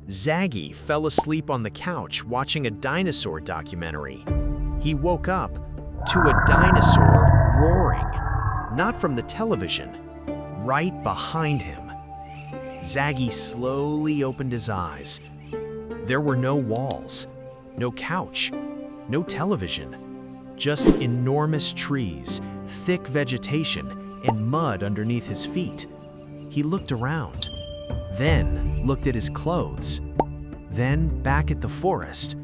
Zaggy fell asleep on the couch watching a dinosaur documentary. He woke up to a dinosaur roaring, not from the television, right behind him. Zaggy slowly opened his eyes. There were no walls, no couch, no television, just enormous trees, thick vegetation, and mud underneath his feet. He looked around, then looked at his clothes, then back at the forest.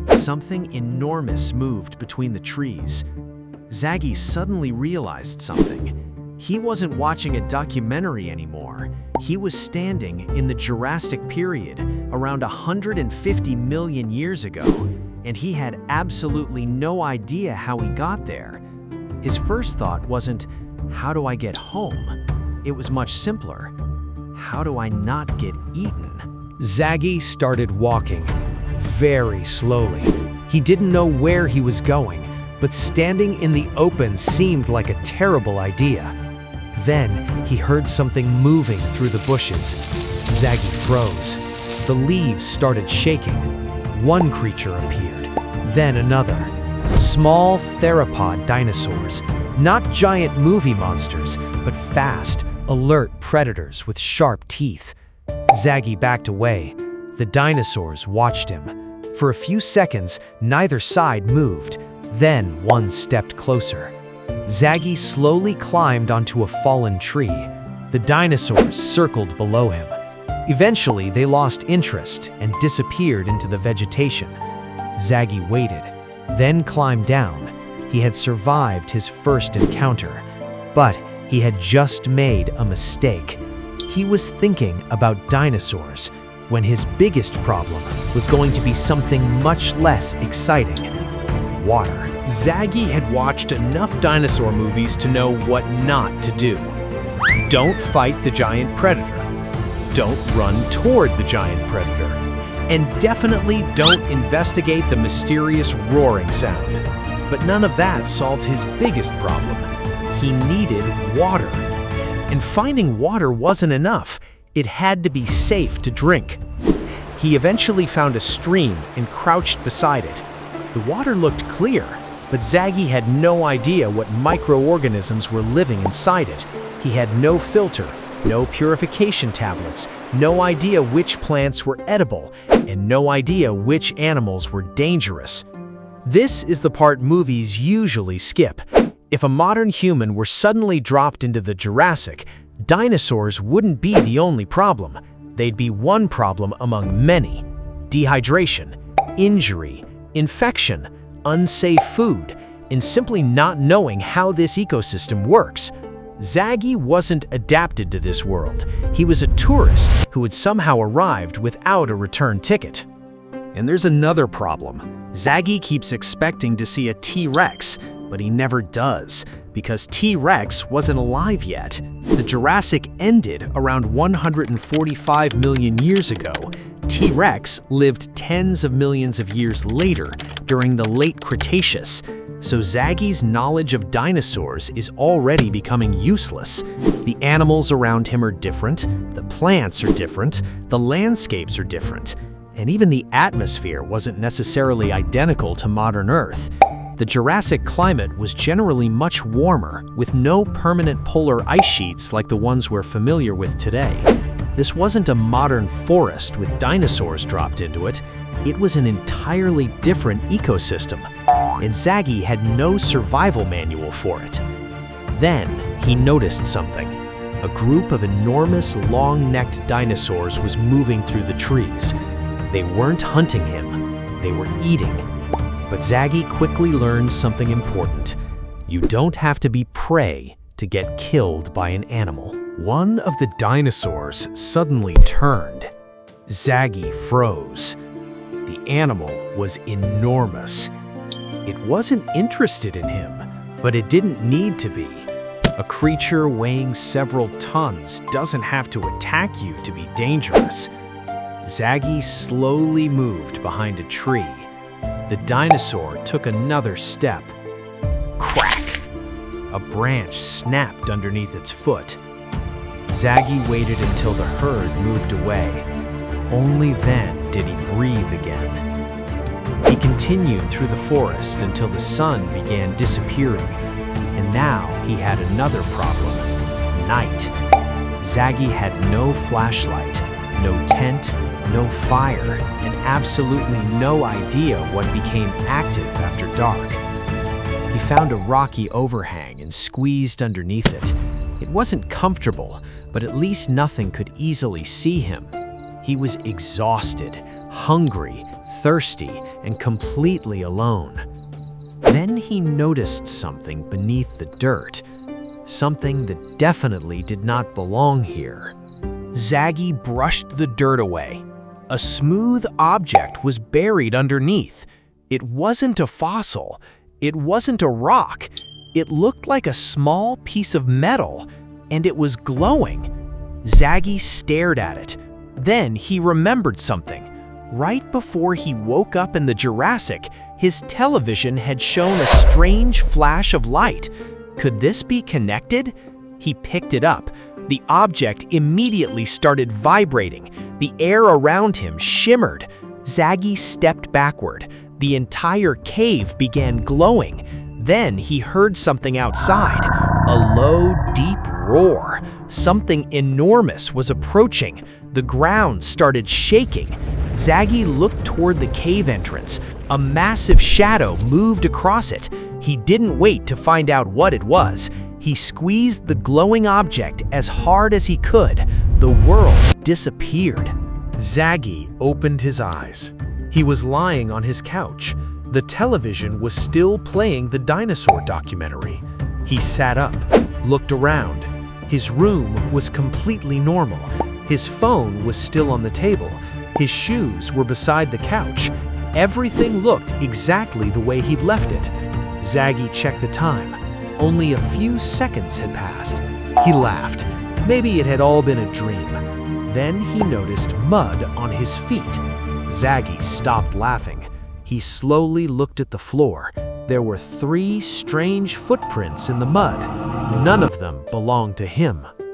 Something enormous moved between the trees. Zaggy suddenly realized something. He wasn't watching a documentary anymore. He was standing in the Jurassic period, around 150 million years ago, and he had absolutely no idea how he got there. His first thought wasn't, "How do I get home?" It was much simpler. How do I not get eaten? Zaggy started walking, very slowly. He didn't know where he was going, but standing in the open seemed like a terrible idea. Then he heard something moving through the bushes. Zaggy froze. The leaves started shaking. One creature appeared, then another. Small theropod dinosaurs, not giant movie monsters, but fast, alert predators with sharp teeth. Zaggy backed away. The dinosaurs watched him. For a few seconds, neither side moved. Then one stepped closer. Zaggy slowly climbed onto a fallen tree. The dinosaurs circled below him. Eventually, they lost interest and disappeared into the vegetation. Zaggy waited, then climbed down. He had survived his first encounter, but he had just made a mistake. He was thinking about dinosaurs when his biggest problem was going to be something much less exciting: water. Zaggy had watched enough dinosaur movies to know what not to do. Don't fight the giant predator. Don't run toward the giant predator. And definitely don't investigate the mysterious roaring sound. But none of that solved his biggest problem. He needed water. And finding water wasn't enough. It had to be safe to drink. He eventually found a stream and crouched beside it. The water looked clear, but Zaggy had no idea what microorganisms were living inside it. He had no filter, no purification tablets, no idea which plants were edible, and no idea which animals were dangerous. This is the part movies usually skip. If a modern human were suddenly dropped into the Jurassic, dinosaurs wouldn't be the only problem. They'd be one problem among many: dehydration, injury, infection, unsafe food, and simply not knowing how this ecosystem works. Zaggy wasn't adapted to this world. He was a tourist who had somehow arrived without a return ticket. And there's another problem. Zaggy keeps expecting to see a T-Rex, but he never does, because T-Rex wasn't alive yet. The Jurassic ended around 145 million years ago. T-Rex lived tens of millions of years later, during the late Cretaceous. So Zaggy's knowledge of dinosaurs is already becoming useless. The animals around him are different, the plants are different, the landscapes are different, and even the atmosphere wasn't necessarily identical to modern Earth. The Jurassic climate was generally much warmer, with no permanent polar ice sheets like the ones we're familiar with today. This wasn't a modern forest with dinosaurs dropped into it. It was an entirely different ecosystem, and Zaggy had no survival manual for it. Then he noticed something. A group of enormous, long-necked dinosaurs was moving through the trees. They weren't hunting him, they were eating. But Zaggy quickly learned something important. You don't have to be prey to get killed by an animal. One of the dinosaurs suddenly turned. Zaggy froze. The animal was enormous. It wasn't interested in him, but it didn't need to be. A creature weighing several tons doesn't have to attack you to be dangerous. Zaggy slowly moved behind a tree. The dinosaur took another step. Crack! A branch snapped underneath its foot. Zaggy waited until the herd moved away. Only then did he breathe again. He continued through the forest until the sun began disappearing, and now he had another problem: night. Zaggy had no flashlight, no tent, no fire, and absolutely no idea what became active after dark. He found a rocky overhang and squeezed underneath it. It wasn't comfortable, but at least nothing could easily see him. He was exhausted, hungry, thirsty, and completely alone. Then he noticed something beneath the dirt, something that definitely did not belong here. Zaggy brushed the dirt away. A smooth object was buried underneath. It wasn't a fossil. It wasn't a rock. It looked like a small piece of metal, and it was glowing. Zaggy stared at it. Then he remembered something. Right before he woke up in the Jurassic, his television had shown a strange flash of light. Could this be connected? He picked it up. The object immediately started vibrating. The air around him shimmered. Zaggy stepped backward. The entire cave began glowing. Then he heard something outside. A low, deep roar. Something enormous was approaching. The ground started shaking. Zaggy looked toward the cave entrance. A massive shadow moved across it. He didn't wait to find out what it was. He squeezed the glowing object as hard as he could. The world disappeared. Zaggy opened his eyes. He was lying on his couch. The television was still playing the dinosaur documentary. He sat up, looked around. His room was completely normal. His phone was still on the table. His shoes were beside the couch. Everything looked exactly the way he'd left it. Zaggy checked the time. Only a few seconds had passed. He laughed. Maybe it had all been a dream. Then he noticed mud on his feet. Zaggy stopped laughing. He slowly looked at the floor. There were 3 strange footprints in the mud. None of them belonged to him.